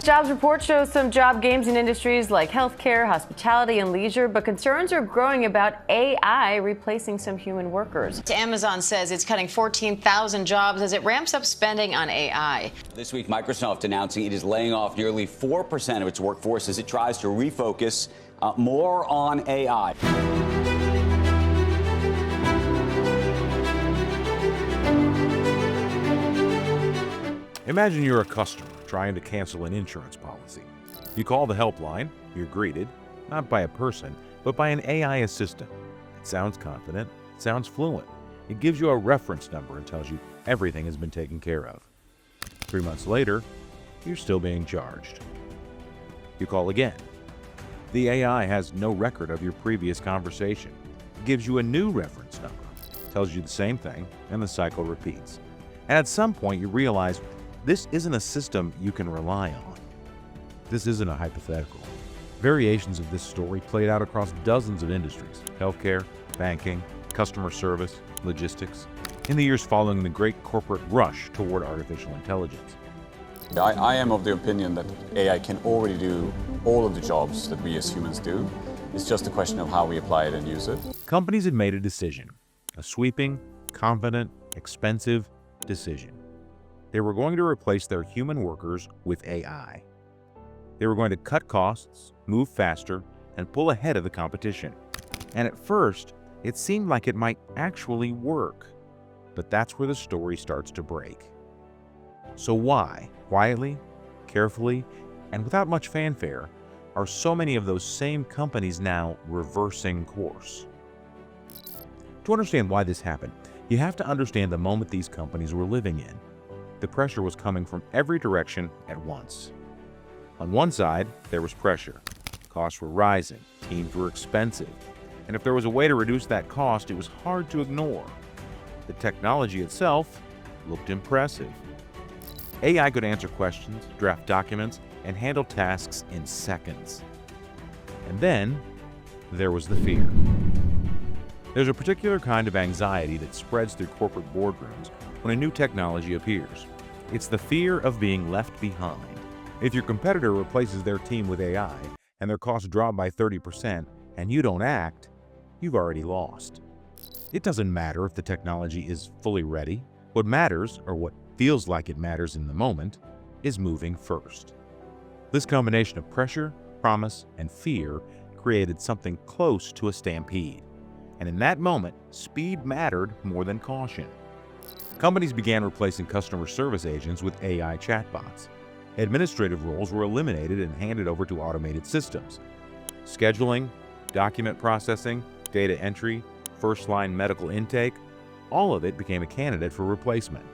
jobs report shows some job gains in industries like healthcare, hospitality, and leisure, but concerns are growing about AI replacing some human workers. Amazon says it's cutting 14,000 jobs as it ramps up spending on AI. This week, Microsoft announcing it is laying off nearly 4% of its workforce as it tries to refocus more on AI. Imagine you're a customer trying to cancel an insurance policy. You call the helpline, you're greeted, not by a person, but by an AI assistant. It sounds confident, it sounds fluent. It gives you a reference number and tells you everything has been taken care of. 3 months later, you're still being charged. You call again. The AI has no record of your previous conversation. It gives you a new reference number, tells you the same thing, and the cycle repeats. And at some point you realize this isn't a system you can rely on. This isn't a hypothetical. Variations of this story played out across dozens of industries: healthcare, banking, customer service, logistics, in the years following the great corporate rush toward artificial intelligence. I am of the opinion that AI can already do all of the jobs that we as humans do. It's just a question of how we apply it and use it. Companies had made a decision, a sweeping, confident, expensive decision. They were going to replace their human workers with AI. They were going to cut costs, move faster, and pull ahead of the competition. And at first, it seemed like it might actually work. But that's where the story starts to break. So why, quietly, carefully, and without much fanfare, are so many of those same companies now reversing course? To understand why this happened, you have to understand the moment these companies were living in. The pressure was coming from every direction at once. On one side, there was pressure. Costs were rising, teams were expensive, and if there was a way to reduce that cost, it was hard to ignore. The technology itself looked impressive. AI could answer questions, draft documents, and handle tasks in seconds. And then, there was the fear. There's a particular kind of anxiety that spreads through corporate boardrooms when a new technology appears. It's the fear of being left behind. If your competitor replaces their team with AI and their costs drop by 30% and you don't act, you've already lost. It doesn't matter if the technology is fully ready. What matters, or what feels like it matters in the moment, is moving first. This combination of pressure, promise, and fear created something close to a stampede. And in that moment, speed mattered more than caution. Companies began replacing customer service agents with AI chatbots. Administrative roles were eliminated and handed over to automated systems. Scheduling, document processing, data entry, first-line medical intake, all of it became a candidate for replacement.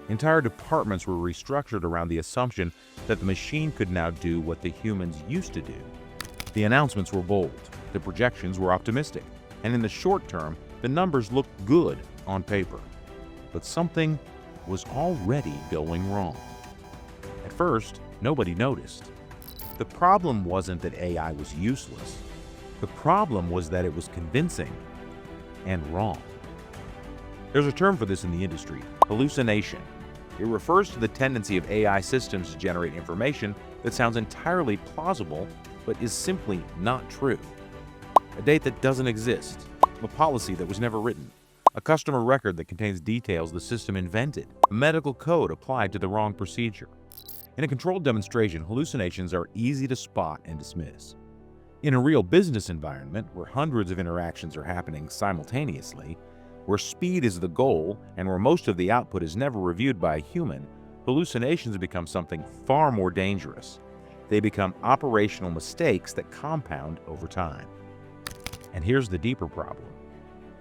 Entire departments were restructured around the assumption that the machine could now do what the humans used to do. The announcements were bold, the projections were optimistic, and in the short term, the numbers looked good on paper. But something was already going wrong. At first, nobody noticed. The problem wasn't that AI was useless. The problem was that it was convincing and wrong. There's a term for this in the industry: hallucination. It refers to the tendency of AI systems to generate information that sounds entirely plausible but is simply not true. A date that doesn't exist, a policy that was never written, a customer record that contains details the system invented, a medical code applied to the wrong procedure. In a controlled demonstration, hallucinations are easy to spot and dismiss. In a real business environment, where hundreds of interactions are happening simultaneously, where speed is the goal, and where most of the output is never reviewed by a human, hallucinations become something far more dangerous. They become operational mistakes that compound over time. And here's the deeper problem.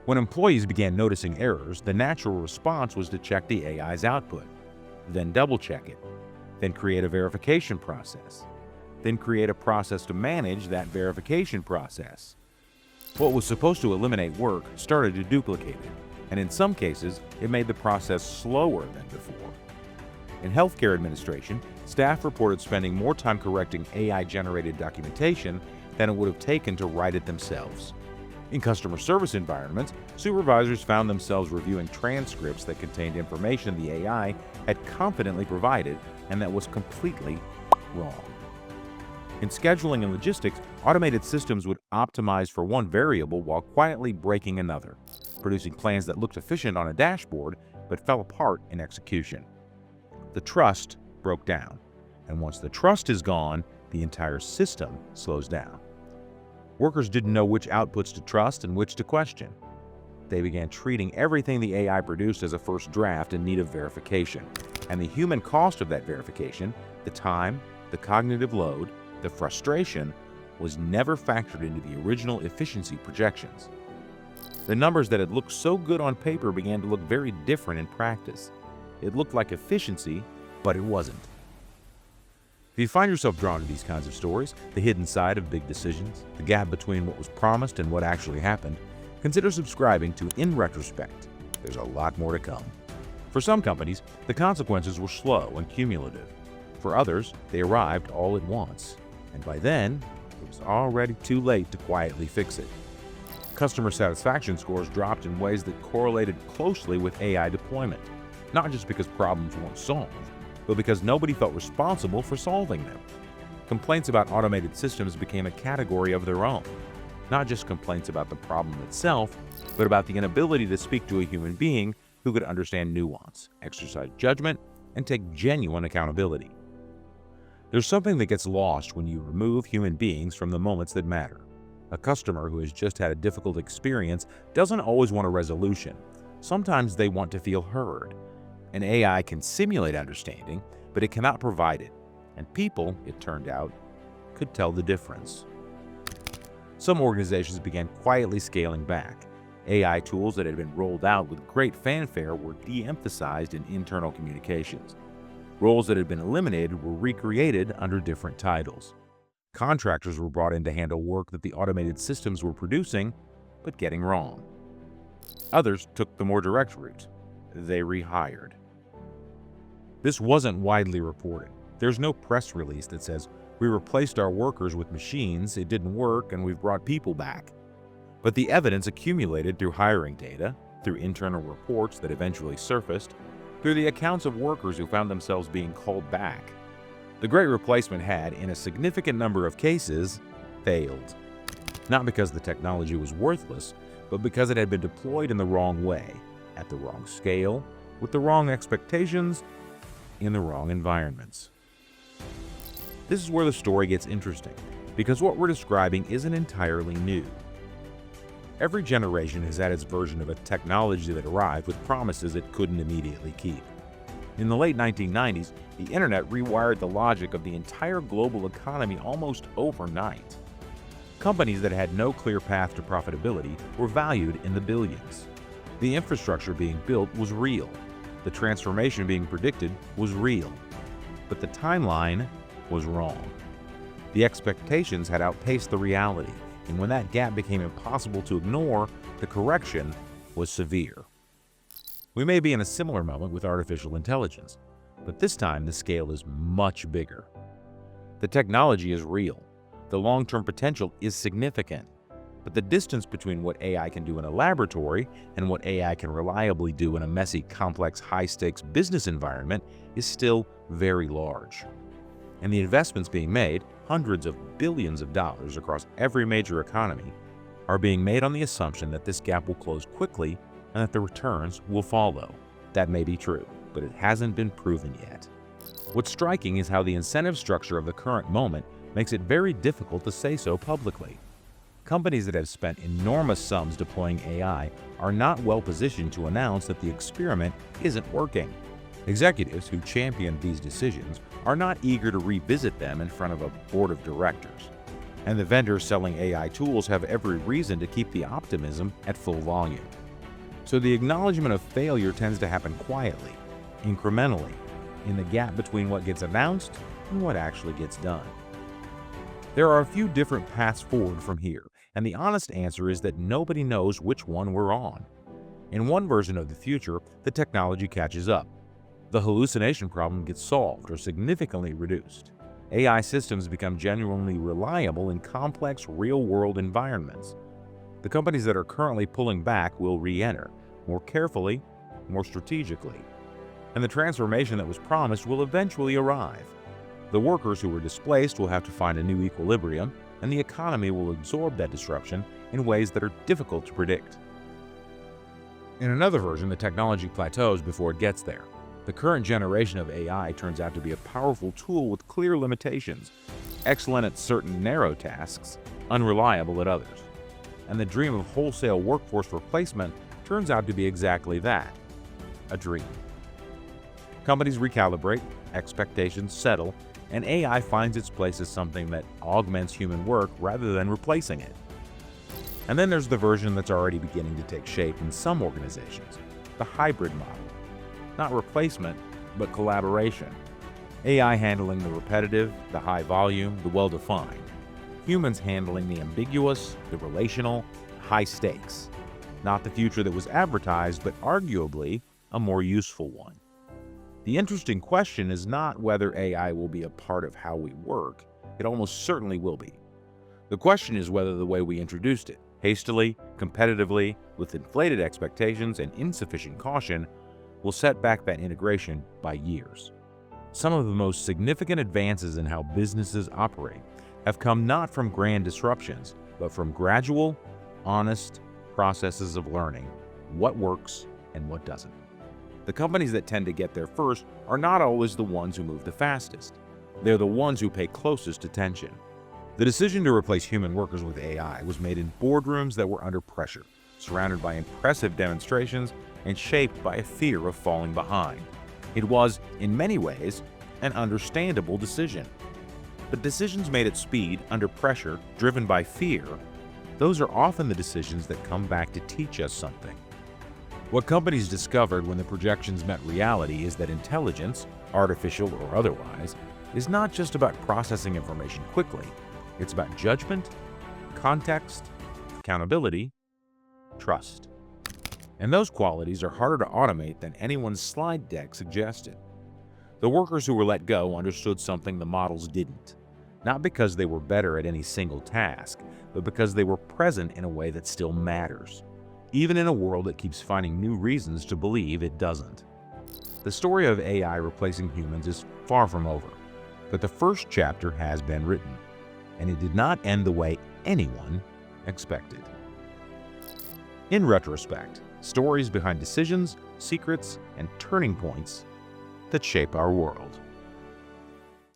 When employees began noticing errors, the natural response was to check the AI's output, then double-check it, then create a verification process, then create a process to manage that verification process. What was supposed to eliminate work started to duplicate it, and in some cases, it made the process slower than before. In healthcare administration, staff reported spending more time correcting AI-generated documentation than it would have taken to write it themselves. In customer service environments, supervisors found themselves reviewing transcripts that contained information the AI had confidently provided and that was completely wrong. In scheduling and logistics, automated systems would optimize for one variable while quietly breaking another, producing plans that looked efficient on a dashboard but fell apart in execution. The trust broke down, and once the trust is gone, the entire system slows down. Workers didn't know which outputs to trust and which to question. They began treating everything the AI produced as a first draft in need of verification, and the human cost of that verification, the time, the cognitive load, the frustration, was never factored into the original efficiency projections. The numbers that had looked so good on paper began to look very different in practice. It looked like efficiency, but it wasn't. If you find yourself drawn to these kinds of stories, the hidden side of big decisions, the gap between what was promised and what actually happened, consider subscribing to In Retrospect. There's a lot more to come. For some companies, the consequences were slow and cumulative. For others, they arrived all at once. And by then, it was already too late to quietly fix it. Customer satisfaction scores dropped in ways that correlated closely with AI deployment, not just because problems weren't solved, but because nobody felt responsible for solving them. Complaints about automated systems became a category of their own, not just complaints about the problem itself, but about the inability to speak to a human being who could understand nuance, exercise judgment, and take genuine accountability. There's something that gets lost when you remove human beings from the moments that matter. A customer who has just had a difficult experience doesn't always want a resolution. Sometimes they want to feel heard. An AI can simulate understanding, but it cannot provide it. And people, it turned out, could tell the difference. Some organizations began quietly scaling back. AI tools that had been rolled out with great fanfare were de-emphasized in internal communications. Roles that had been eliminated were recreated under different titles. Contractors were brought in to handle work that the automated systems were producing, but getting wrong. Others took the more direct route. They rehired. This wasn't widely reported. There's no press release that says, "We replaced our workers with machines, it didn't work, and we've brought people back." But the evidence accumulated through hiring data, through internal reports that eventually surfaced, through the accounts of workers who found themselves being called back. The Great Replacement had, in a significant number of cases, failed. Not because the technology was worthless, but because it had been deployed in the wrong way, at the wrong scale, with the wrong expectations, in the wrong environments. This is where the story gets interesting, because what we're describing isn't entirely new. Every generation has had its version of a technology that arrived with promises it couldn't immediately keep. In the late 1990s, the internet rewired the logic of the entire global economy almost overnight. Companies that had no clear path to profitability were valued in the billions. The infrastructure being built was real. The transformation being predicted was real. But the timeline was wrong. The expectations had outpaced the reality, and when that gap became impossible to ignore, the correction was severe. We may be in a similar moment with artificial intelligence, but this time the scale is much bigger. The technology is real. The long-term potential is significant, but the distance between what AI can do in a laboratory and what AI can reliably do in a messy, complex, high-stakes business environment is still very large. And the investments being made, hundreds of billions of dollars across every major economy, are being made on the assumption that this gap will close quickly and that the returns will follow. That may be true, but it hasn't been proven yet. What's striking is how the incentive structure of the current moment makes it very difficult to say so publicly. Companies that have spent enormous sums deploying AI are not well positioned to announce that the experiment isn't working. Executives who champion these decisions are not eager to revisit them in front of a board of directors. And the vendors selling AI tools have every reason to keep the optimism at full volume. So the acknowledgement of failure tends to happen quietly, incrementally, in the gap between what gets announced and what actually gets done. There are a few different paths forward from here, and the honest answer is that nobody knows which one we're on. In one version of the future, the technology catches up. The hallucination problem gets solved or significantly reduced. AI systems become genuinely reliable in complex, real-world environments. The companies that are currently pulling back will re-enter, more carefully, more strategically. And the transformation that was promised will eventually arrive. The workers who were displaced will have to find a new equilibrium, and the economy will absorb that disruption in ways that are difficult to predict. In another version, the technology plateaus before it gets there. The current generation of AI turns out to be a powerful tool with clear limitations, excellent at certain narrow tasks, unreliable at others. And the dream of wholesale workforce replacement turns out to be exactly that, a dream. Companies recalibrate, expectations settle, and AI finds its place as something that augments human work rather than replacing it. And then there's the version that's already beginning to take shape in some organizations, the hybrid model. Not replacement, but collaboration. AI handling the repetitive, the high volume, the well-defined. Humans handling the ambiguous, the relational, high stakes. Not the future that was advertised, but arguably a more useful one. The interesting question is not whether AI will be a part of how we work. It almost certainly will be. The question is whether the way we introduced it, hastily, competitively, with inflated expectations and insufficient caution, will set back that integration by years. Some of the most significant advances in how businesses operate have come not from grand disruptions, but from gradual, honest processes of learning what works and what doesn't. The companies that tend to get there first are not always the ones who move the fastest. They're the ones who pay closest attention. The decision to replace human workers with AI was made in boardrooms that were under pressure, surrounded by impressive demonstrations and shaped by a fear of falling behind. It was, in many ways, an understandable decision. But decisions made at speed, under pressure, driven by fear, those are often the decisions that come back to teach us something. What companies discovered when the projections met reality is that intelligence, artificial or otherwise, is not just about processing information quickly. It's about judgment, context, accountability, trust. And those qualities are harder to automate than anyone's slide deck suggested. The workers who were let go understood something the models didn't, not because they were better at any single task, but because they were present in a way that still matters, even in a world that keeps finding new reasons to believe it doesn't. The story of AI replacing humans is far from over, but the first chapter has been written, and it did not end the way anyone expected. In retrospect, stories behind decisions, secrets, and turning points that shape our world.